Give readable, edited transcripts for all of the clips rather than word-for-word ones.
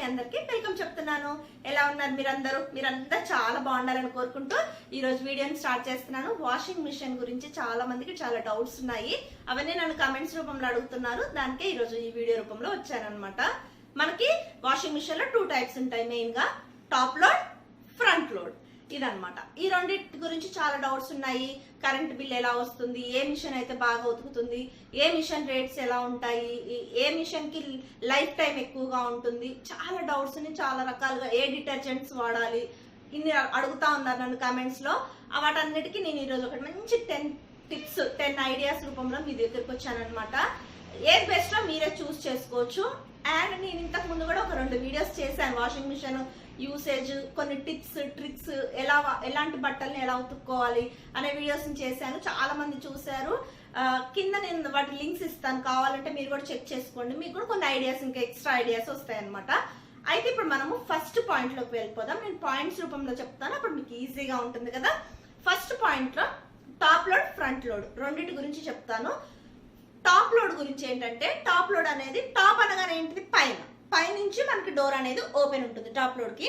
మీ అందరికి వెల్కమ్ చెప్తున్నాను. ఎలా ఉన్నారు మీరందరూ? చాలా బాగుండాలని కోరుకుంటూ ఈ రోజు వీడియోని స్టార్ట్ చేస్తున్నాను. వాషింగ్ మిషన్ గురించి చాలా మందికి చాలా డౌట్స్ ఉన్నాయి. అవన్నీ నన్ను కామెంట్స్ రూపంలో అడుగుతున్నారు. దానికే ఈ రోజు ఈ వీడియో రూపంలో వచ్చానన్నమాట. మనకి వాషింగ్ మిషన్ లో 2 టైప్స్ ఉంటాయి. మెయిన్ గా టాప్ లోడ్, ఫ్రంట్ లోడ్. ఇదన్నమాట. ఈ రెండింటి గురించి చాలా డౌట్స్ ఉన్నాయి. కరెంట్ బిల్ ఎలా వస్తుంది, ఏ మిషన్ అయితే బాగా ఉతుకుతుంది, ఏ మిషన్ రేట్స్ ఎలా ఉంటాయి, ఏ మిషన్ కి లైఫ్ టైం ఎక్కువగా ఉంటుంది, చాలా డౌట్స్ ని చాలా రకాలుగా ఏ డిటర్జెంట్స్ వాడాలి, ఇన్ని అడుగుతా ఉన్నారు నన్ను కామెంట్స్ లో. వాటన్నిటికీ నేను ఈరోజు ఒకటి మంచి 10 టిప్స్ 10 ఐడియాస్ రూపంలో మీ దగ్గరకు వచ్చానమాట. ఏది బెస్ట్ మీరే చూస్ చేసుకోవచ్చు. అండ్ నేను ఇంతకు ముందు కూడా ఒక 2 వీడియోస్ చేశాను. వాషింగ్ మిషన్ యూసేజ్, కొన్ని టిప్స్ ట్రిక్స్, ఎలాంటి బట్టల్ని ఎలా ఉతుక్కోవాలి అనే వీడియోస్ చేశాను. చాలా మంది చూశారు. కింద నేను వాటి లింక్స్ ఇస్తాను, కావాలంటే మీరు కూడా చెక్ చేసుకోండి. మీకు కూడా కొన్ని ఐడియాస్, ఇంకా ఎక్స్ట్రా ఐడియాస్ వస్తాయన్నమాట. అయితే ఇప్పుడు మనము ఫస్ట్ పాయింట్ లోకి వెళ్ళిపోదాం. నేను పాయింట్స్ రూపంలో చెప్తాను, అప్పుడు మీకు ఈజీగా ఉంటుంది కదా. ఫస్ట్ పాయింట్ లో టాప్ లోడ్, ఫ్రంట్ లోడ్ రెండింటి గురించి చెప్తాను. టాప్ లోడ్ గురించి ఏంటంటే, టాప్ లోడ్ అనేది, టాప్ అనగానే ఏంటిది, పైనుంచి మనకి డోర్ అనేది ఓపెన్ ఉంటుంది. టాప్ లోడ్ కి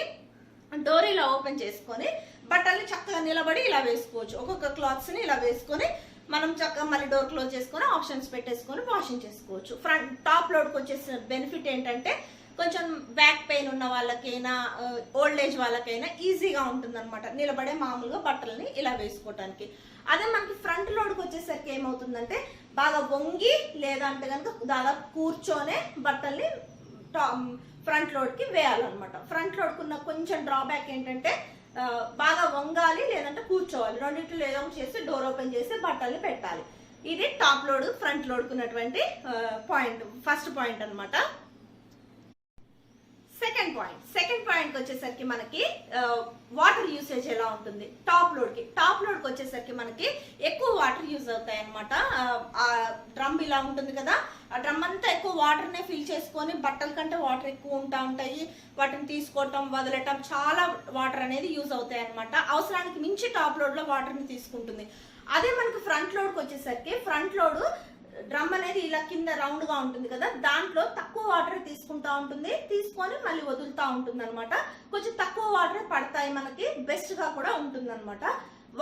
డోర్ ఇలా ఓపెన్ చేసుకొని బట్టల్ని చక్కగా నిలబడి ఇలా వేసుకోవచ్చు. ఒక్కొక్క క్లాత్స్ ని ఇలా వేసుకొని మనం చక్కగా మళ్ళీ డోర్ క్లోజ్ చేసుకొని ఆప్షన్స్ పెట్టేసుకొని వాషింగ్ చేసుకోవచ్చు. ఫ్రంట్ టాప్ లోడ్ కి వచ్చేసిన బెనిఫిట్ ఏంటంటే, కొంచెం బ్యాక్ పెయిన్ ఉన్న వాళ్ళకైనా, ఓల్డ్ ఏజ్ వాళ్ళకైనా ఈజీగా ఉంటుంది అనమాట. నిలబడే మామూలుగా బట్టలని ఇలా వేసుకోవటానికి. అదే మనకి ఫ్రంట్ లోడ్కి వచ్చేసరికి ఏమవుతుందంటే, బాగా వంగి లేదా అంటే కనుక దాదాపు కూర్చొనే బట్టల్ని ఫ్రంట్ లోడ్ కి వేయాలన్నమాట. ఫ్రంట్ లోడ్ కున్న కొంచెం డ్రాబ్యాక్ ఏంటంటే, బాగా వంగాలి లేదంటే కూర్చోవాలి. రెండింటిలో ఏదో చేసి డోర్ ఓపెన్ చేసి బట్టల్ని పెట్టాలి. ఇది టాప్ లోడ్, ఫ్రంట్ లోడ్ కున్నటువంటి పాయింట్, ఫస్ట్ పాయింట్ అనమాట. సెకండ్ పాయింట్ వచ్చేసరికి మనకి వాటర్ యూసేజ్ ఎలా ఉంటుంది. టాప్ లోడ్ కి వచ్చేసరికి మనకి ఎక్కువ వాటర్ యూజ్ అవుతాయి అనమాట. ఆ డ్రమ్ ఇలా ఉంటుంది కదా, ఆ డ్రమ్ అంతా ఎక్కువ వాటర్ నే ఫిల్ చేసుకొని, బట్టల కంటే వాటర్ ఎక్కువ ఉంటాయి. వాటిని తీసుకోవటం, వదలటం, చాలా వాటర్ అనేది యూజ్ అవుతాయి అనమాట. అవసరానికి మించి టాప్ లోడ్ లో వాటర్ ని తీసుకుంటుంది. అదే మనకి ఫ్రంట్ లోడ్ కి వచ్చేసరికి, ఫ్రంట్ లోడ్ డ్రమ్ అనేది ఇలా కింద రౌండ్ గా ఉంటుంది కదా, దాంట్లో తక్కువ వాటర్ తీసుకుంటా ఉంటుంది, తీసుకొని మళ్ళీ వదులుతా ఉంటుంది అనమాట. కొంచెం తక్కువ వాటర్ పడతాయి, మనకి బెస్ట్ గా కూడా ఉంటుంది అనమాట.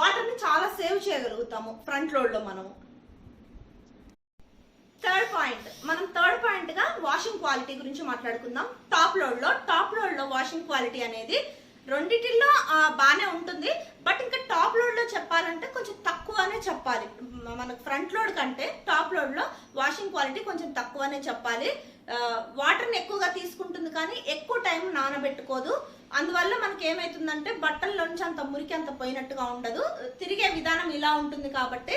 వాటర్ ని చాలా సేవ్ చేయగలుగుతాము ఫ్రంట్ లోడ్ లో మనము. థర్డ్ పాయింట్ గా వాషింగ్ క్వాలిటీ గురించి మాట్లాడుకుందాం. టాప్ లోడ్ లో వాషింగ్ క్వాలిటీ అనేది రెండిటిల్లో బానే ఉంటుంది. బట్ ఇంకా టాప్ లోడ్ లో చెప్పాలంటే కొంచెం తక్కువనే చెప్పాలి. మనకు ఫ్రంట్ లోడ్ కంటే టాప్ లోడ్ లో వాషింగ్ క్వాలిటీ కొంచెం తక్కువనే చెప్పాలి. వాటర్ ని ఎక్కువగా తీసుకుంటుంది కానీ ఎక్కువ టైం నానబెట్టుకోదు. అందువల్ల మనకి ఏమైతుందంటే, బట్టల్లోంచి అంత మురికి అంత పోయినట్టుగా ఉండదు. తిరిగే విధానం ఇలా ఉంటుంది కాబట్టి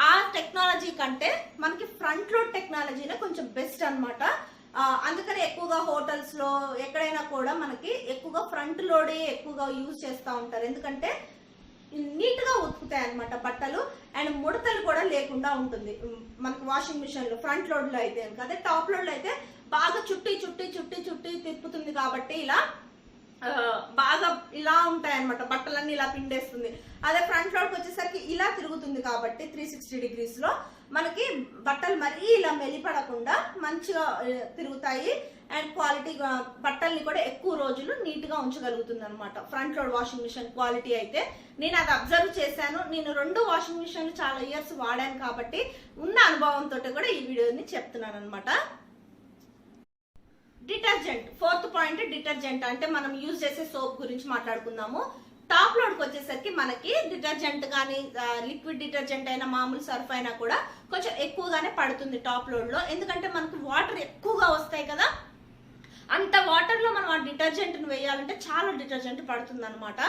ఆ టెక్నాలజీ కంటే మనకి ఫ్రంట్ లోడ్ టెక్నాలజీనే కొంచెం బెస్ట్ అనమాట. అందుకని ఎక్కువగా హోటల్స్ లో ఎక్కడైనా కూడా మనకి ఎక్కువగా ఫ్రంట్ లోడే ఎక్కువగా యూజ్ చేస్తూ ఉంటారు. ఎందుకంటే నీట్ గా ఉతుకుతాయి అనమాట బట్టలు, అండ్ ముడతలు కూడా లేకుండా ఉంటుంది మనకి వాషింగ్ మిషన్ లో. ఫ్రంట్ లోడ్ లో అయితే అదే టాప్ లోడ్ లో అయితే బాగా చుట్టి తిప్పుతుంది కాబట్టి ఇలా బాగా ఇలా ఉంటాయి అనమాట, బట్టలన్నీ ఇలా పిండేస్తుంది. అదే ఫ్రంట్ లోడ్కి వచ్చేసరికి ఇలా తిరుగుతుంది కాబట్టి 360 degrees లో మనకి బట్టలు మరీ ఇలా మెలిపడకుండా మంచిగా తిరుగుతాయి. అండ్ క్వాలిటీ బట్టల్ని కూడా ఎక్కువ రోజులు నీట్ గా ఉంచగలుగుతుంది అనమాట front load washing machine quality అయితే. నేను అది అబ్జర్వ్ చేశాను. నేను 2 వాషింగ్ మిషన్లు చాలా ఇయర్స్ వాడాను కాబట్టి ఉన్న అనుభవంతో కూడా ఈ వీడియోని చెప్తున్నాను అనమాట. డిటర్జెంట్, ఫోర్త్ పాయింట్ డిటర్జెంట్ అంటే మనం యూజ్ చేసే సోప్ గురించి మాట్లాడుకుందాము. టాప్ లోడ్ కి వచ్చేసరికి మనకి డిటర్జెంట్ కానీ, లిక్విడ్ డిటర్జెంట్ అయినా, మామూలు సర్ఫ్ అయినా కూడా కొంచెం ఎక్కువగానే పడుతుంది టాప్ లోడ్ లో. ఎందుకంటే మనకి వాటర్ ఎక్కువగా వస్తాయి కదా, అంత వాటర్ లో మనం ఆ డిటర్జెంట్ ను వేయాలంటే చాలా డిటర్జెంట్ పడుతుంది అనమాట.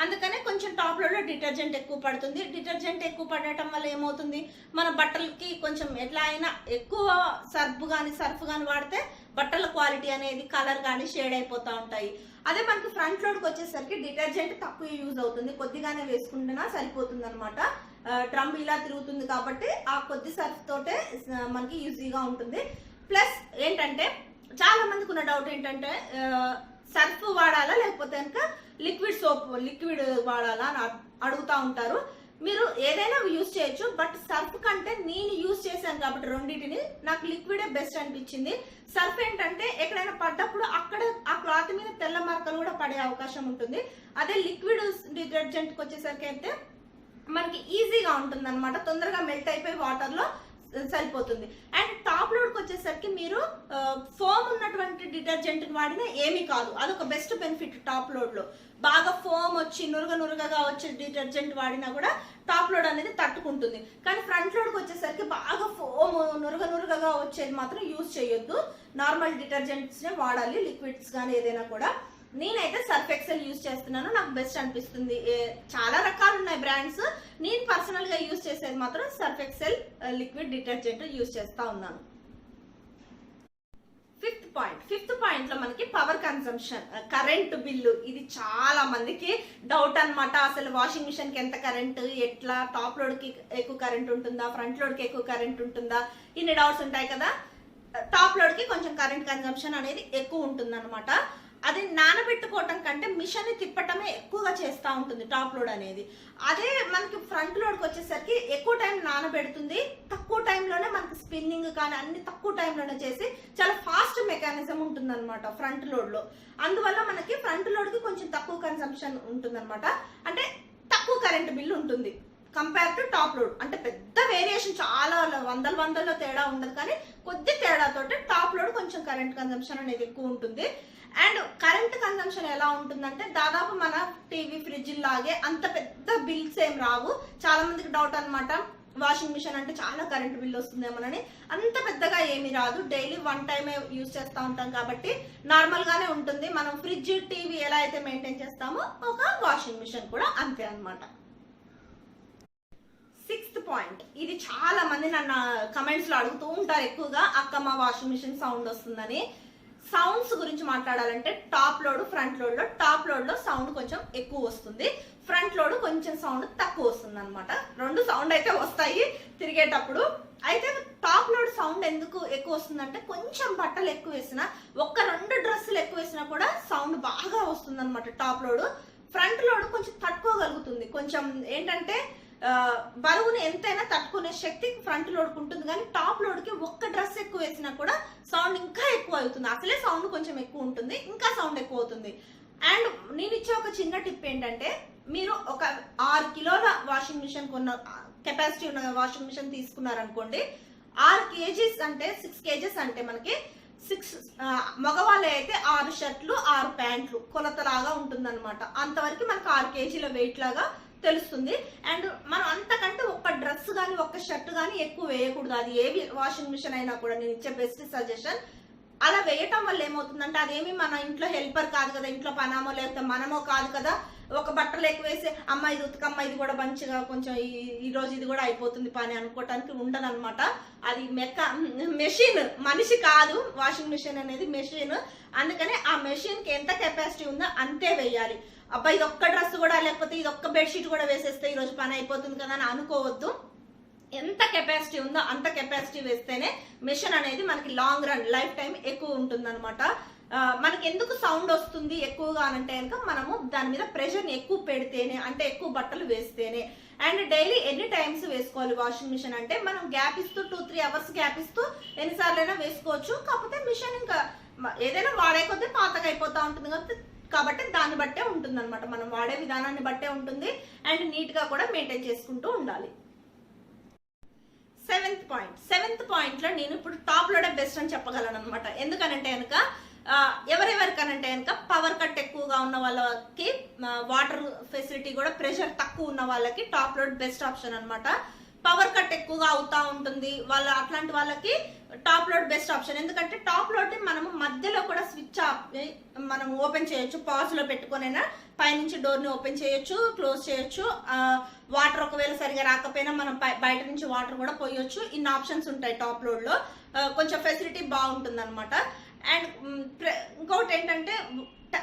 అందుకనే కొంచెం టాప్ లోడ్ లో డిటర్జెంట్ ఎక్కువ పడుతుంది. డిటర్జెంట్ ఎక్కువ పడటం వల్ల ఏమవుతుంది, మన బట్టలకి కొంచెం ఎట్లా అయినా ఎక్కువ సర్ఫ్ గాని వాడితే బట్టల క్వాలిటీ అనేది, కలర్ గానీ షేడ్ అయిపోతా ఉంటాయి. అదే మనకి ఫ్రంట్ లోడ్ కి వచ్చేసరికి డిటర్జెంట్ తక్కువ యూజ్ అవుతుంది, కొద్దిగానే వేసుకుంటున్నా సరిపోతుంది అనమాట. డ్రమ్ ఇలా తిరుగుతుంది కాబట్టి ఆ కొద్ది సర్ఫ్ తోటే మనకి ఈజీగా ఉంటుంది. ప్లస్ ఏంటంటే, చాలా మందికి ఉన్న డౌట్ ఏంటంటే, సర్ఫ్ వాడాలా లేకపోతే కనుక లిక్విడ్ వాడాలా అని అడుగుతా ఉంటారు. మీరు ఏదైనా యూజ్ చేయొచ్చు, బట్ సర్ఫ్ కంటే నేను యూజ్ చేశాను కాబట్టి రెండింటిని నాకు లిక్విడే బెస్ట్ అనిపించింది. సర్ఫ్ ఏంటంటే ఎక్కడైనా పడ్డప్పుడు అక్కడ ఆ క్లాత్ మీద తెల్ల మరకలు కూడా పడే అవకాశం ఉంటుంది. అదే లిక్విడ్ డిటర్జెంట్కి వచ్చేసరికి అయితే మనకి ఈజీగా ఉంటుంది అనమాట, తొందరగా మెల్ట్ అయిపోయి వాటర్ లో సరిపోతుంది. అండ్ టాప్ లోడ్ కి వచ్చేసరికి మీరు ఫోమ్ ఉన్నటువంటి డిటర్జెంట్ వాడినా ఏమీ కాదు, అదొక బెస్ట్ బెనిఫిట్. టాప్ లోడ్ లో బాగా ఫోమ్ వచ్చి నురగగా వచ్చే డిటర్జెంట్ వాడినా కూడా టాప్ లోడ్ అనేది తట్టుకుంటుంది. కానీ ఫ్రంట్ లోడ్ కి వచ్చేసరికి బాగా ఫోమ్ నురగగా వచ్చేది మాత్రం యూజ్ చేయొద్దు. నార్మల్ డిటర్జెంట్స్ నే వాడాలి, లిక్విడ్స్ కానీ ఏదైనా కూడా. నేనైతే సర్ఫ్ ఎక్సెల్ యూజ్ చేస్తున్నాను, నాకు బెస్ట్ అనిపిస్తుంది. చాలా రకాలు ఉన్నాయి బ్రాండ్స్, నేను పర్సనల్ గా యూజ్ చేసేది మాత్రం Surf Excel liquid detergent use చేస్తా ఉన్నాను. ఫిఫ్త్ పాయింట్ లో మనకి పవర్ కన్సంప్షన్, కరెంట్ బిల్లు. ఇది చాలా మందికి డౌట్ అన్నమాట. అసలు వాషింగ్ మిషన్ కి ఎంత కరెంట్, ఎట్లా, టాప్ లోడ్ కి ఎక్కువ కరెంట్ ఉంటుందా, ఫ్రంట్ లోడ్ కి ఎక్కువ కరెంట్ ఉంటుందా, ఇన్ని డౌట్స్ ఉంటాయి కదా. టాప్ లోడ్ కి కొంచెం కరెంట్ కన్సంప్షన్ అనేది ఎక్కువ ఉంటుంది అనమాట. అది నానబెట్టుకోవటం కంటే మిషన్ ని తిప్పటమే ఎక్కువగా చేస్తూ ఉంటుంది టాప్ లోడ్ అనేది. అదే మనకి ఫ్రంట్ లోడ్కి వచ్చేసరికి ఎక్కువ టైం నానబెడుతుంది, తక్కువ టైంలోనే మనకి స్పిన్నింగ్ కానీ అన్ని తక్కువ టైంలోనే చేసి చాలా ఫాస్ట్ మెకానిజం ఉంటుంది అనమాట ఫ్రంట్ లోడ్ లో. అందువల్ల మనకి ఫ్రంట్ లోడ్ కి కొంచెం తక్కువ కన్సంప్షన్ ఉంటుంది అనమాట, అంటే తక్కువ కరెంట్ బిల్ ఉంటుంది కంపేర్ టు టాప్ లోడ్. అంటే పెద్ద వేరియేషన్ చాలా వందల్లో తేడా ఉండదు, కానీ కొద్ది తేడాతోటి టాప్ లోడ్ కొంచెం కరెంట్ కన్సంప్షన్ అనేది ఎక్కువ ఉంటుంది. అండ్ కరెంట్ కన్సంప్షన్ ఎలా ఉంటుందంటే దాదాపు మన టీవీ ఫ్రిడ్జ్ లాగే అంత పెద్ద బిల్స్ ఏం రావు. చాలా మందికి డౌట్ అనమాట, వాషింగ్ మిషన్ అంటే చాలా కరెంట్ బిల్ వస్తుందేమోనని. అంత పెద్దగా ఏమీ రాదు, డైలీ వన్ టైమే యూజ్ చేస్తూ ఉంటాం కాబట్టి నార్మల్ గానే ఉంటుంది. మనం ఫ్రిడ్జ్ టీవీ ఎలా అయితే మెయింటైన్ చేస్తామో ఒక వాషింగ్ మిషన్ కూడా అంతే అనమాట. 6th పాయింట్, ఇది చాలా మంది నన్ను కమెంట్స్ లో అడుగుతూ ఉంటారు ఎక్కువగా, అక్క మా వాషింగ్ మిషన్ సౌండ్ వస్తుందని. సౌండ్స్ గురించి మాట్లాడాలంటే టాప్ లోడ్ ఫ్రంట్ లోడ్ లో, టాప్ లోడ్ లో సౌండ్ కొంచెం ఎక్కువ వస్తుంది, ఫ్రంట్ లోడ్ కొంచెం సౌండ్ తక్కువ వస్తుంది అనమాట. రెండు సౌండ్ అయితే వస్తాయి తిరిగేటప్పుడు. అయితే టాప్ లోడ్ సౌండ్ ఎందుకు ఎక్కువ వస్తుందంటే కొంచెం బట్టలు ఎక్కువ వేసినా, ఒక్క 2 డ్రెస్సులు ఎక్కువ వేసినా కూడా సౌండ్ బాగా వస్తుంది అనమాట టాప్ లోడ్. ఫ్రంట్ లోడ్ కొంచెం తట్టుకోగలుగుతుంది, కొంచెం ఏంటంటే బరువుని ఎంతైనా తట్టుకునే శక్తి ఫ్రంట్ లోడ్కి ఉంటుంది. కానీ టాప్ లోడ్కి ఒక్క డ్రెస్ ఎక్కువ వేసినా కూడా సౌండ్ ఇంకా ఎక్కువ అవుతుంది. అసలే సౌండ్ కొంచెం ఎక్కువ ఉంటుంది, ఇంకా సౌండ్ ఎక్కువ అవుతుంది. అండ్ నేను ఇచ్చే ఒక చిన్న టిప్ ఏంటంటే, మీరు ఒక 6 కిలోల వాషింగ్ మిషన్ కొన్న కెపాసిటీ ఉన్న వాషింగ్ మిషన్ తీసుకున్నారనుకోండి, 6 కేజీస్ అంటే 6 కేజెస్ అంటే మనకి 6 మగవాళ్ళు అయితే 6 షర్ట్లు 6 ప్యాంట్లు కొలతలాగా ఉంటుందన్నమాట. అంతవరకు మనకు 6 కేజీల వెయిట్ లాగా తెలుస్తుంది. అండ్ మనం అంతకంటే ఒక్క డ్రెస్ కానీ ఒక్క షర్ట్ కానీ ఎక్కువ వేయకూడదు, అది ఏ వాషింగ్ మిషన్ అయినా కూడా. నేను ఇచ్చే బెస్ట్ సజెషన్, అలా వేయటం వల్ల ఏమవుతుందంటే అదేమి మన ఇంట్లో హెల్పర్ కాదు కదా, ఇంట్లో పనామో లేకపోతే మనమో కాదు కదా. ఒక బట్టలు ఎక్కువ వేసి అమ్మ ఇది ఉతకమ్మ, ఇది కూడా మంచిగా కొంచెం ఈ రోజు ఇది కూడా అయిపోతుంది పని అనుకోవటానికి ఉండదు అనమాట. అది మెషిన్, మనిషి కాదు. వాషింగ్ మిషన్ అనేది మెషిన్. అందుకని ఆ మెషిన్ కి ఎంత కెపాసిటీ ఉందో అంతే వేయాలి. అబ్బా ఇది ఒక్క డ్రెస్ కూడా లేకపోతే ఇది ఒక్క బెడ్షీట్ కూడా వేసేస్తే ఈ రోజు పని అయిపోతుంది కదా అని అనుకోవద్దు. ఎంత కెపాసిటీ ఉందో అంత కెపాసిటీ వేస్తేనే మిషన్ అనేది మనకి లాంగ్ రన్ లైఫ్ టైం ఎక్కువ ఉంటుంది అనమాట. మనకి ఎందుకు సౌండ్ వస్తుంది ఎక్కువగా అంటే కనుక మనము దాని మీద ప్రెషర్ని ఎక్కువ పెడితేనే, అంటే ఎక్కువ బట్టలు వేస్తేనే. అండ్ డైలీ ఎన్ని టైమ్స్ వేసుకోవాలి వాషింగ్ మిషన్ అంటే, మనం గ్యాప్ ఇస్తూ 2-3 అవర్స్ గ్యాప్ ఇస్తూ ఎన్నిసార్లైనా వేసుకోవచ్చు. కాకపోతే మిషన్ ఇంకా ఏదైనా వాడే కొద్దీ పాతగా అయిపోతా ఉంటుంది కాబట్టి దాన్ని బట్టే ఉంటుంది అనమాట, మనం వాడే విధానాన్ని బట్టే ఉంటుంది. అండ్ నీట్ గా కూడా మెయింటైన్ చేసుకుంటూ ఉండాలి. 7th పాయింట్ లో నేను ఇప్పుడు టాప్ లోడే బెస్ట్ అని చెప్పగలను అనమాట. ఎందుకనంటే కనుక ఎవరెవరికనంటే కనుక పవర్ కట్ ఎక్కువగా ఉన్న వాళ్ళకి, వాటర్ ఫెసిలిటీ కూడా ప్రెషర్ తక్కువ ఉన్న వాళ్ళకి టాప్ లోడ్ బెస్ట్ ఆప్షన్ అనమాట. పవర్ కట్ ఎక్కువగా అవుతా ఉంటుంది అట్లాంటి వాళ్ళకి టాప్ లోడ్ బెస్ట్ ఆప్షన్. ఎందుకంటే టాప్ లోడ్ మనము మధ్యలో కూడా స్విచ్ మనం ఓపెన్ చేయొచ్చు, పాజ్ లో పెట్టుకునైనా పైనుంచి డోర్ ని ఓపెన్ చేయొచ్చు, క్లోజ్ చేయొచ్చు. వాటర్ ఒకవేళ సరిగా రాకపోయినా మనం బయట నుంచి వాటర్ కూడా పోయొచ్చు. ఇన్ని ఆప్షన్స్ ఉంటాయి టాప్ లోడ్ లో, కొంచెం ఫెసిలిటీ బాగుంటుంది అనమాట. అండ్ ఇంకొకటి ఏంటంటే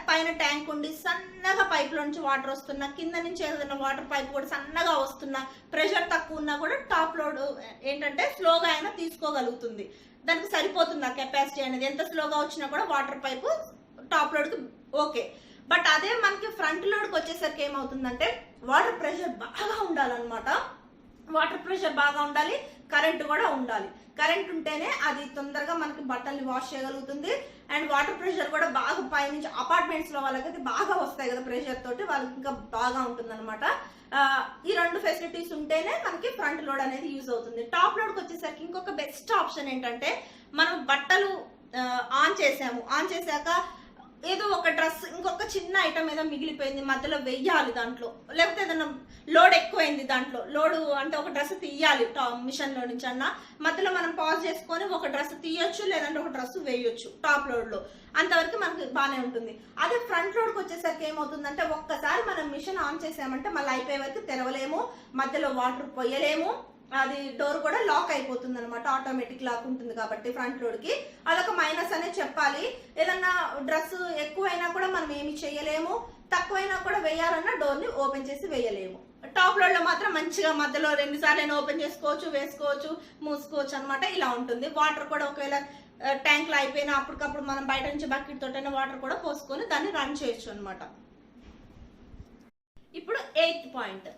పైన ట్యాంక్ ఉండి సన్నగా పైప్ లో నుంచి వాటర్ వస్తున్నా, కింద నుంచి ఏదైనా వాటర్ పైప్ కూడా సన్నగా వస్తున్నా, ప్రెషర్ తక్కువ ఉన్నా కూడా టాప్ లోడ్ ఏంటంటే స్లోగా అయినా తీసుకోగలుగుతుంది. దానికి సరిపోతుంది ఆ కెపాసిటీ అనేది. ఎంత స్లోగా వచ్చినా కూడా వాటర్ పైపు టాప్ లోడ్ కి ఓకే. బట్ అదే మనకి ఫ్రంట్ లోడ్కి వచ్చేసరికి ఏమవుతుందంటే వాటర్ ప్రెషర్ బాగా ఉండాలన్నమాట. వాటర్ ప్రెషర్ బాగా ఉండాలి, కరెంట్ కూడా ఉండాలి. కరెంట్ ఉంటేనే అది తొందరగా మనకి బట్టల్ని వాష్ చేయగలుగుతుంది. అండ్ వాటర్ ప్రెషర్ కూడా బాగా పైనుంచి అపార్ట్మెంట్స్ లో వాళ్ళకైతే బాగా వస్తాయి కదా ప్రెషర్ తోటి, వాళ్ళకి ఇంకా బాగా ఉంటుంది అనమాట. ఈ రెండు ఫెసిలిటీస్ ఉంటేనే మనకి ఫ్రంట్ లోడ్ అనేది యూజ్ అవుతుంది. టాప్ లోడ్కి వచ్చేసరికి ఇంకొక బెస్ట్ ఆప్షన్ ఏంటంటే, మనం బట్టలు ఆన్ చేశాక ఏదో ఒక డ్రెస్ ఇంకొక చిన్న ఐటమ్ ఏదో మిగిలిపోయింది, మధ్యలో వెయ్యాలి దాంట్లో, లేకపోతే ఏదైనా లోడ్ ఎక్కువైంది దాంట్లో, లోడు అంటే ఒక డ్రెస్ తీయాలి మిషన్ లో నుంచి అన్న, మధ్యలో మనం పాజ్ చేసుకొని ఒక డ్రెస్ తీయొచ్చు, లేదంటే ఒక డ్రెస్ వేయొచ్చు టాప్ లోడ్ లో, అంతవరకు మనకి బాగానే ఉంటుంది. అదే ఫ్రంట్ లోడ్కి వచ్చేసరికి ఏమవుతుందంటే, ఒక్కసారి మనం మిషన్ ఆన్ చేసామంటే మళ్ళీ అయిపోయే వరకు తెరవలేము, మధ్యలో వాటర్ పోయలేము, అది డోర్ కూడా లాక్ అయిపోతుంది అనమాట, ఆటోమేటిక్ లాక్ ఉంటుంది కాబట్టి ఫ్రంట్ లోడ్ కి అదొక మైనస్ అనే చెప్పాలి. ఏదన్నా డ్రెస్ ఎక్కువైనా కూడా మనం ఏమి చేయలేము, తక్కువైనా కూడా వేయాలన్నా డోర్ ని ఓపెన్ చేసి వేయలేము. టాప్ లోడ్ లో మాత్రం మంచిగా మధ్యలో 2 సార్లు ఓపెన్ చేసుకోవచ్చు, వేసుకోవచ్చు, మూసుకోవచ్చు అనమాట. ఇలా ఉంటుంది. వాటర్ కూడా ఒకవేళ ట్యాంక్ లో అయిపోయినా అప్పటికప్పుడు మనం బయట నుంచి బకెట్ తోటైనా వాటర్ కూడా పోసుకొని దాన్ని రన్ చేయొచ్చు అనమాట. ఇప్పుడు 8th పాయింట్,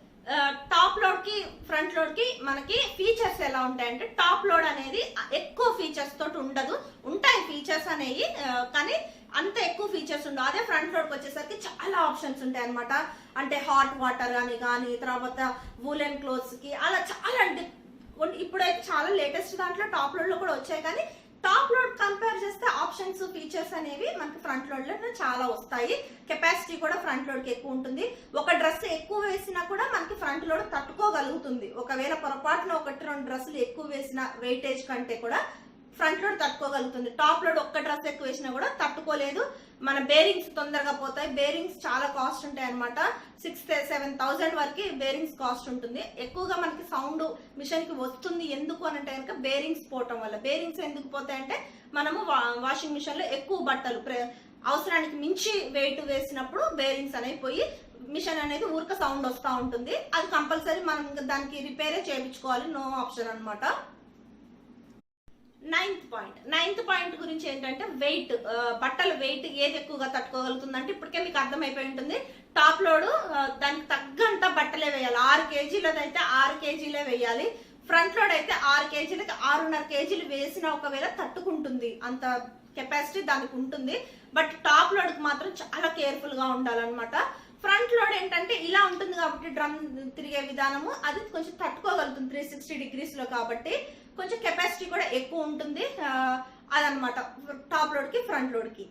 టాప్ లోడ్ కి ఫ్రంట్ లోడ్ కి మనకి ఫీచర్స్ ఎలా ఉంటాయంటే, టాప్ లోడ్ అనేది ఎక్కువ ఫీచర్స్ తోటి ఉండదు, ఉంటాయి ఫీచర్స్ అనేవి కానీ అంత ఎక్కువ ఫీచర్స్ ఉండవు. అదే ఫ్రంట్ లోడ్కి వచ్చేసరికి చాలా ఆప్షన్స్ ఉంటాయి అనమాట. అంటే హాట్ వాటర్ అని కానీ, తర్వాత వూలెన్ క్లోత్స్ కి అలా చాలా, అంటే ఇప్పుడైతే చాలా లేటెస్ట్ దాంట్లో టాప్ లోడ్ లో కూడా వచ్చాయి, కానీ టాప్ లోడ్ కంపేర్ చేస్తే ఆప్షన్స్ ఫీచర్స్ అనేవి మనకి ఫ్రంట్ లోడ్ లో చాలా వస్తాయి. కెపాసిటీ కూడా ఫ్రంట్ లోడ్ కి ఎక్కువ ఉంటుంది. ఒక డ్రెస్ ఎక్కువ వేసినా కూడా మనకి ఫ్రంట్ లోడ్ తట్టుకోగలుగుతుంది. ఒకవేళ పొరపాటున 1-2 డ్రెస్సులు ఎక్కువ వేసిన వెయిటేజ్ కంటే కూడా ఫ్రంట్ లోడ్ తట్టుకోగలుగుతుంది. టాప్ లోడ్ ఒక్క డ్రెస్ ఎక్కువ వేసినా కూడా తట్టుకోలేదు. మన బేరింగ్స్ తొందరగా పోతాయి. బేరింగ్స్ చాలా కాస్ట్ ఉంటాయి అనమాట. 6,000-7,000 వరకు బేరింగ్స్ కాస్ట్ ఉంటుంది. ఎక్కువగా మనకి సౌండ్ మిషన్ కి వస్తుంది. ఎందుకు అని అంటే కనుక బేరింగ్స్ పోవటం వల్ల. బేరింగ్స్ ఎందుకు పోతాయంటే, మనము వాషింగ్ మిషన్ లో ఎక్కువ బట్టలు అవసరానికి మించి వెయిట్ వేసినప్పుడు బేరింగ్స్ అనేవి పోయి మిషన్ అనేది ఊరిక సౌండ్ వస్తూ ఉంటుంది. అది కంపల్సరీ మనం దానికి రిపేరే చేయించుకోవాలి, నో ఆప్షన్ అనమాట. 9th పాయింట్ గురించి ఏంటంటే, వెయిట్, బట్టల వెయిట్ ఏది ఎక్కువగా తట్టుకోగలుగుతుంది అంటే, ఇప్పటికే మీకు అర్థమైపోయి ఉంటుంది. టాప్ లోడ్ దానికి తగ్గంత బట్టలే వేయాలి. 6 కేజీలది అయితే 6 కేజీలే వేయాలి. ఫ్రంట్ లోడ్ అయితే 6 కేజీలకి 6.5 కేజీలు వేసినా ఒకవేళ తట్టుకుంటుంది, అంత కెపాసిటీ దానికి ఉంటుంది. బట్ టాప్ లోడ్ కి మాత్రం చాలా కేర్ఫుల్ గా ఉండాలన్నమాట. ఫ్రంట్ లోడ్ ఏంటంటే ఇలా ఉంటుంది కాబట్టి, డ్రమ్ తిరిగే విధానము అది కొంచెం తట్టుకోగలుగుతుంది 360 degrees లో, కాబట్టి కొంచెం కెపాసిటీ కూడా ఎక్కువ ఉంటుంది. అదనమాట టాప్ లోడ్ కి ఫ్రంట్ లోడ్ కి.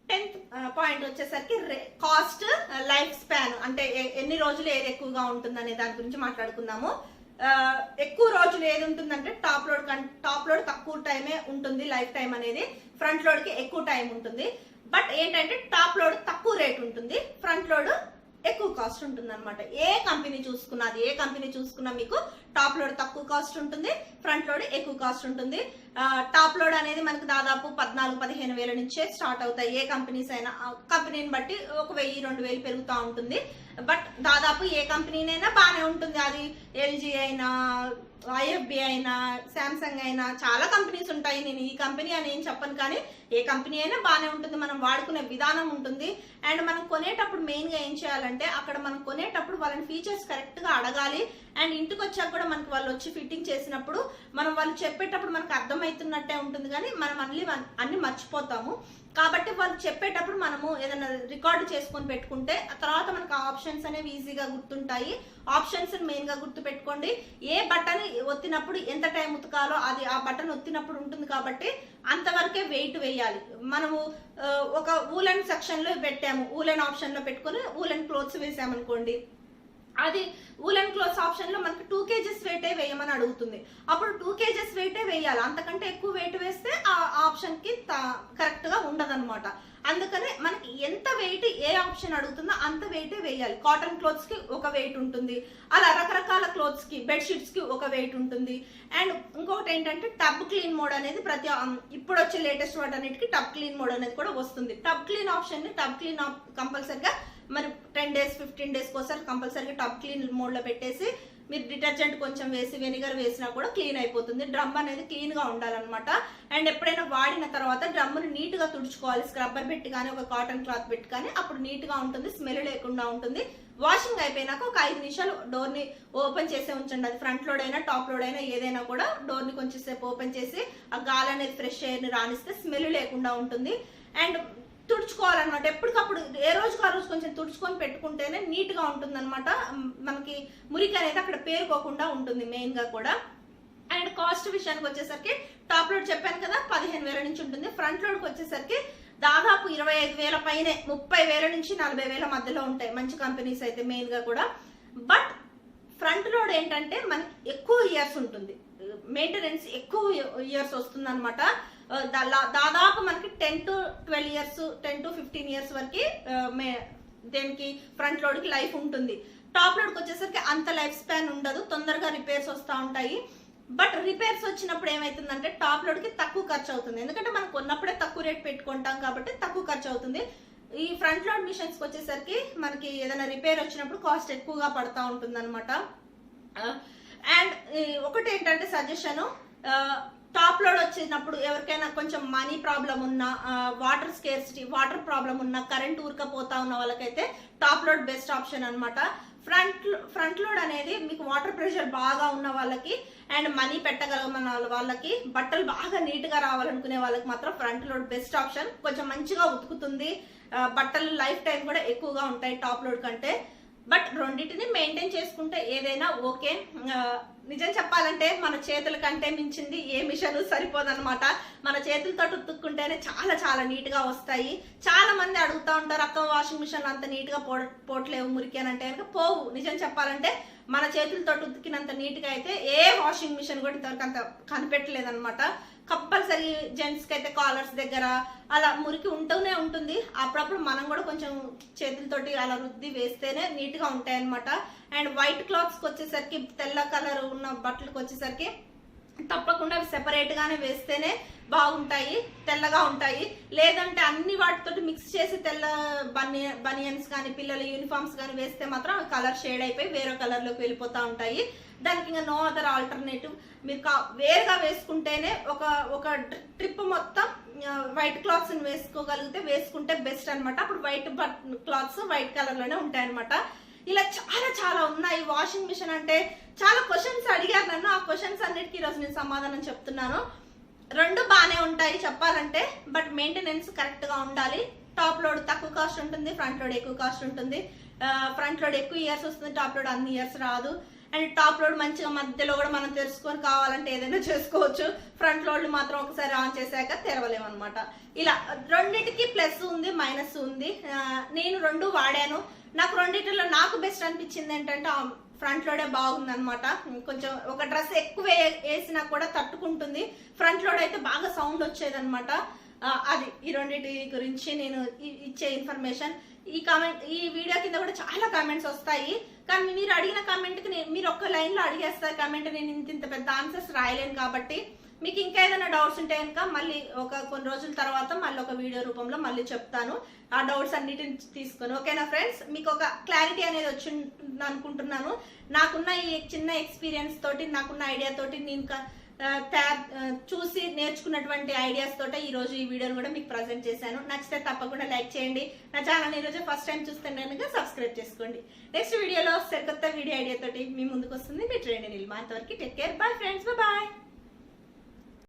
10th పాయింట్ వచ్చేసరికి కాస్ట్, లైఫ్ స్పాన్, అంటే ఎన్ని రోజులు ఏది ఎక్కువగా ఉంటుంది అనే దాని గురించి మాట్లాడుకుందాము. ఎక్కువ రోజులు ఏది ఉంటుందంటే, టాప్ లోడ్ తక్కువ టైమే ఉంటుంది లైఫ్ టైం అనేది, ఫ్రంట్ లోడ్ కి ఎక్కువ టైం ఉంటుంది. బట్ ఏంటంటే, టాప్ లోడ్ తక్కువ రేట్ ఉంటుంది, ఫ్రంట్ లోడ్ ఎక్కువ కాస్ట్ ఉంటుంది అనమాట. ఏ కంపెనీ చూసుకున్నా మీకు టాప్ లోడ్ తక్కువ కాస్ట్ ఉంటుంది, ఫ్రంట్ లోడ్ ఎక్కువ కాస్ట్ ఉంటుంది. టాప్ లోడ్ అనేది మనకు దాదాపు 14-15 వేల నుంచే స్టార్ట్ అవుతాయి. ఏ కంపెనీస్ అయినా కంపెనీని బట్టి 1,000-2,000 పెరుగుతూ ఉంటుంది. బట్ దాదాపు ఏ కంపెనీనైనా బాగానే ఉంటుంది. అది ఎల్జీ అయినా, ఐఎఫ్బి అయినా, శాంసంగ్ అయినా, చాలా కంపెనీస్ ఉంటాయి. నేను ఈ కంపెనీ అని ఏం చెప్పను, కానీ ఏ కంపెనీ అయినా బాగానే ఉంటుంది. మనం వాడుకునే విధానం ఉంటుంది. అండ్ మనం కొనేటప్పుడు మెయిన్ గా ఏం చేయాలంటే, అక్కడ మనం కొనేటప్పుడు వాళ్ళని ఫీచర్స్ కరెక్ట్ గా అడగాలి. అండ్ ఇంటికి వచ్చాక కూడా మనకి వాళ్ళు వచ్చి ఫిట్టింగ్ చేసినప్పుడు మనం వాళ్ళు చెప్పేటప్పుడు మనకు అర్థమవుతున్నట్టే ఉంటుంది, కానీ మనం అన్ని మర్చిపోతాము. కాబట్టి వాళ్ళు చెప్పేటప్పుడు మనము ఏదైనా రికార్డు చేసుకొని పెట్టుకుంటే ఆ తర్వాత మనకు ఆప్షన్స్ అనేవి ఈజీగా గుర్తుంటాయి. ఆప్షన్స్ మెయిన్ గా గుర్తు పెట్టుకోండి. ఏ బటన్ ఒత్తినప్పుడు ఎంత టైం ఉతకాలో అది ఆ బటన్ ఒత్తినప్పుడు ఉంటుంది, కాబట్టి అంతవరకే వెయిట్ వేయాలి. మనము ఒక ఊలెన్ సెక్షన్ లో పెట్టాము, ఊలెన్ ఆప్షన్ లో పెట్టుకొని ఊలెన్ క్లోత్స్ వేసామనుకోండి, అది ఊలెన్ క్లోత్స్ ఆప్షన్ లో మనకి 2 kgs వెయిటే వేయమని అడుగుతుంది. అప్పుడు 2 kgs వెయిటే వేయాలి. అంతకంటే ఎక్కువ వెయిట్ వేస్తే ఆ ఆప్షన్ కి కరెక్ట్ గా ఉండదన్నమాట. అందుకనే మనకి ఎంత వెయిట్ ఏ ఆప్షన్ అడుగుతుందో అంత వెయిటే వేయాలి. కాటన్ క్లోత్స్ కి ఒక వెయిట్ ఉంటుంది, అలా రకరకాల క్లోత్స్ కి, బెడ్షీట్స్ కి ఒక వెయిట్ ఉంటుంది. అండ్ ఇంకొకటి ఏంటంటే, టబ్ క్లీన్ మోడ్ అనేది ఇప్పుడు వచ్చే లేటెస్ట్ వాటన్నిటికి టబ్ క్లీన్ మోడ్ అనేది కూడా వస్తుంది. టబ్ క్లీన్ ఆప్షన్ ని కంపల్సరిగా మరి 10 days 15 days ఒకసారి కంపల్సరీగా టబ్ క్లీన్ మోడ్ లో పెట్టేసి మీరు డిటర్జెంట్ కొంచెం వేసి వెనిగర్ వేసినా కూడా క్లీన్ అయిపోతుంది. డ్రమ్ అనేది క్లీన్ గా ఉండాలన్నమాట. అండ్ ఎప్పుడైనా వాడిన తర్వాత డ్రమ్ముని నీట్ గా తుడుచుకోవాలి, స్క్రబ్బర్ పెట్టి కానీ ఒక కాటన్ క్లాత్ పెట్టి కానీ, అప్పుడు నీట్ గా ఉంటుంది, స్మెల్ లేకుండా ఉంటుంది. వాషింగ్ అయిపోయినాక ఒక 5 నిమిషాలు డోర్ ని ఓపెన్ చేసే ఉంచండి. అది ఫ్రంట్ లోడ్ అయినా టాప్ లోడ్ అయినా ఏదైనా కూడా డోర్ ని కొంచెం సేపు ఓపెన్ చేసి ఆ గాలి అనేది ఫ్రెష్ ఎయిర్ ని రానిస్తే స్మెల్ లేకుండా ఉంటుంది. అండ్ తుడుచుకోవాలన్నమాట. ఎప్పటికప్పుడు ఏ రోజుకు ఆ రోజు కొంచెం తుడుచుకొని పెట్టుకుంటేనే నీట్ గా ఉంటుంది అనమాట. మనకి మురికి అనేది అక్కడ పేరుకోకుండా ఉంటుంది మెయిన్ గా కూడా. అండ్ కాస్ట్ విషయానికి వచ్చేసరికి టాప్ లోడ్ చెప్పాను కదా 15,000 నుంచి ఉంటుంది. ఫ్రంట్ లోడ్కి వచ్చేసరికి దాదాపు 25,000 పైనే, 30,000 నుంచి 40,000 మధ్యలో ఉంటాయి మంచి కంపెనీస్ అయితే మెయిన్ గా కూడా. బట్ ఫ్రంట్ లోడ్ ఏంటంటే మనకి ఎక్కువ ఇయర్స్ ఉంటుంది, మెయింటెనెన్స్ ఎక్కువ ఇయర్స్ వస్తుంది అనమాట. దాదాపు మనకి 10 to 12 ఇయర్స్, 10 to 15 ఇయర్స్ వరకు దేనికి ఫ్రంట్ లోడ్ కి లైఫ్ ఉంటుంది. టాప్ లోడ్కి వచ్చేసరికి అంత లైఫ్ స్పాన్ ఉండదు, తొందరగా రిపేర్స్ వస్తూ ఉంటాయి. బట్ రిపేర్స్ వచ్చినప్పుడు ఏమైతుందంటే టాప్ లోడ్ కి తక్కువ ఖర్చు అవుతుంది, ఎందుకంటే మనం కొన్నప్పుడే తక్కువ రేట్ పెట్టుకుంటాం కాబట్టి తక్కువ ఖర్చు అవుతుంది. ఈ ఫ్రంట్ లోడ్ మిషన్స్ కి వచ్చేసరికి మనకి ఏదైనా రిపేర్ వచ్చినప్పుడు కాస్ట్ ఎక్కువగా పడతా ఉంటుంది అనమాట. అండ్ ఒకటి ఏంటంటే సజెషన్, టాప్ లోడ్ వచ్చినప్పుడు ఎవరికైనా కొంచెం మనీ ప్రాబ్లం ఉన్నా, వాటర్ స్కేర్సిటీ, వాటర్ ప్రాబ్లం ఉన్నా, కరెంట్ ఊరకపోతా ఉన్న వాళ్ళకైతే టాప్ లోడ్ బెస్ట్ ఆప్షన్ అనమాట. ఫ్రంట్ లోడ్ అనేది మీకు వాటర్ ప్రెషర్ బాగా ఉన్న వాళ్ళకి అండ్ మనీ పెట్టగలమన్న వాళ్ళకి, బట్టలు బాగా నీట్ గా రావాలనుకునే వాళ్ళకి మాత్రం ఫ్రంట్ లోడ్ బెస్ట్ ఆప్షన్. కొంచెం మంచిగా ఉతుకుతుంది, బట్టలు లైఫ్ టైం కూడా ఎక్కువగా ఉంటాయి టాప్ లోడ్ కంటే. బట్ రెండింటిని మెయింటైన్ చేసుకుంటే ఏదైనా ఓకే. నిజం చెప్పాలంటే మన చేతుల కంటే మించింది ఏ మిషన్ సరిపోదన్నమాట. మన చేతులతో ఉతుక్కుంటేనే చాలా చాలా నీట్ గా వస్తాయి. చాలా మంది అడుగుతా ఉంటారు, అక్క వాషింగ్ మిషన్ అంత నీట్ గా పోట్లేవు మురికి అని అంటే కనుక పోవు. నిజం చెప్పాలంటే మన చేతులతో ఉతికినంత నీట్ గా అయితే ఏ వాషింగ్ మిషన్ కూడా ఇంతవరకు అంత కనిపెట్టలేదన్నమాట. కంపల్సరీ జెంట్స్ కి అయితే కాలర్స్ దగ్గర అలా మురికి ఉంటూనే ఉంటుంది. అప్పుడప్పుడు మనం కూడా కొంచెం చేతులతోటి అలా రుద్ది వేస్తేనే నీట్ గా ఉంటాయి అనమాట. అండ్ వైట్ క్లాత్స్ కి వచ్చేసరికి, తెల్ల కలర్ ఉన్న బట్టలకు వచ్చేసరికి తప్పకుండా అవి సెపరేట్ గానే వేస్తేనే బాగుంటాయి, తెల్లగా ఉంటాయి. లేదంటే అన్ని వాటితోటి మిక్స్ చేసి తెల్ల బనియన్స్ కానీ పిల్లల యూనిఫామ్స్ కానీ వేస్తే మాత్రం అవి కలర్ షేడ్ అయిపోయి వేరే కలర్ లోకి వెళ్ళిపోతా ఉంటాయి. దానికి ఇంకా నో అదర్ ఆల్టర్నేటివ్, మీరు వేరుగా వేసుకుంటేనే ఒక ట్రిప్ మొత్తం వైట్ క్లాత్స్ వేసుకోగలిగితే వేసుకుంటే బెస్ట్ అనమాట. అప్పుడు వైట్ క్లాత్స్ వైట్ కలర్ లోనే ఉంటాయి అనమాట. ఇలా చాలా చాలా ఉన్నాయి. వాషింగ్ మిషన్ అంటే చాలా క్వశ్చన్స్ అడిగారు నన్ను, ఆ క్వశ్చన్స్ అన్నిటికీ ఈరోజు నేను సమాధానం చెప్తున్నాను. రెండు బాగానే ఉంటాయి చెప్పాలంటే, బట్ మెయింటెనెన్స్ కరెక్ట్ గా ఉండాలి. టాప్ లోడ్ తక్కువ కాస్ట్ ఉంటుంది, ఫ్రంట్ లోడ్ ఎక్కువ కాస్ట్ ఉంటుంది. ఫ్రంట్ లోడ్ ఎక్కువ ఇయర్స్ వస్తుంది, టాప్ లోడ్ అన్ని ఇయర్స్ రాదు. అండ్ టాప్ లోడ్ మంచిగా మధ్యలో కూడా మనం తెరుచుకొని కావాలంటే ఏదైనా చేసుకోవచ్చు. ఫ్రంట్ లోడ్ మాత్రం ఒకసారి ఆన్ చేశాక తెరవలేము అనమాట. ఇలా రెండింటికి ప్లస్ ఉంది, మైనస్ ఉంది. నేను రెండు వాడాను. నాకు రెండింటిలో నాకు బెస్ట్ అనిపించింది ఏంటంటే ఫ్రంట్ లోడే బాగుంది అనమాట. కొంచెం ఒక డ్రెస్ ఎక్కువ వేసినా కూడా తట్టుకుంటుంది. ఫ్రంట్ లోడ్ అయితే బాగా సౌండ్ వచ్చేది అనమాట. అది ఈ రెండింటి గురించి నేను ఇచ్చే ఇన్ఫర్మేషన్. ఈ వీడియో కింద కూడా చాలా కామెంట్స్ వస్తాయి, కానీ మీరు అడిగిన కామెంట్ కి మీరు ఒక్క లైన్ లో అడిగేస్తారు కామెంట్. నేను ఇంత పెద్ద ఆన్సర్స్ రాయలేను కాబట్టి మీకు ఇంకా ఏదైనా డౌట్స్ ఉంటే కనుక మళ్ళీ కొన్ని రోజుల తర్వాత మళ్ళీ ఒక వీడియో రూపంలో మళ్ళీ చెప్తాను. ఆ డౌట్స్ అన్నిటిని తీసుకొని, ఓకేనా ఫ్రెండ్స్? మీకు ఒక క్లారిటీ అనేది వచ్చింది అనుకుంటున్నాను. నాకున్న ఈ చిన్న ఎక్స్పీరియన్స్ తోటి, నాకున్న ఐడియా తోటి, నేను చూసి నేర్చుకున్నటువంటి ఐడియాస్ తోటే ఈ రోజు ఈ వీడియోని కూడా మీకు ప్రజెంట్ చేశాను. నచ్చితే తప్పకుండా లైక్ చేయండి. నా ఛానల్ ఈ రోజు ఫస్ట్ టైం చూస్తే కనుక సబ్స్క్రైబ్ చేసుకోండి. నెక్స్ట్ వీడియోలో సరికొత్త వీడియో ఐడియా తోటి మీ ముందుకు వస్తుంది మీ ట్రెండీ నీలిమా. అంతవరకు take care, bye friends, bye.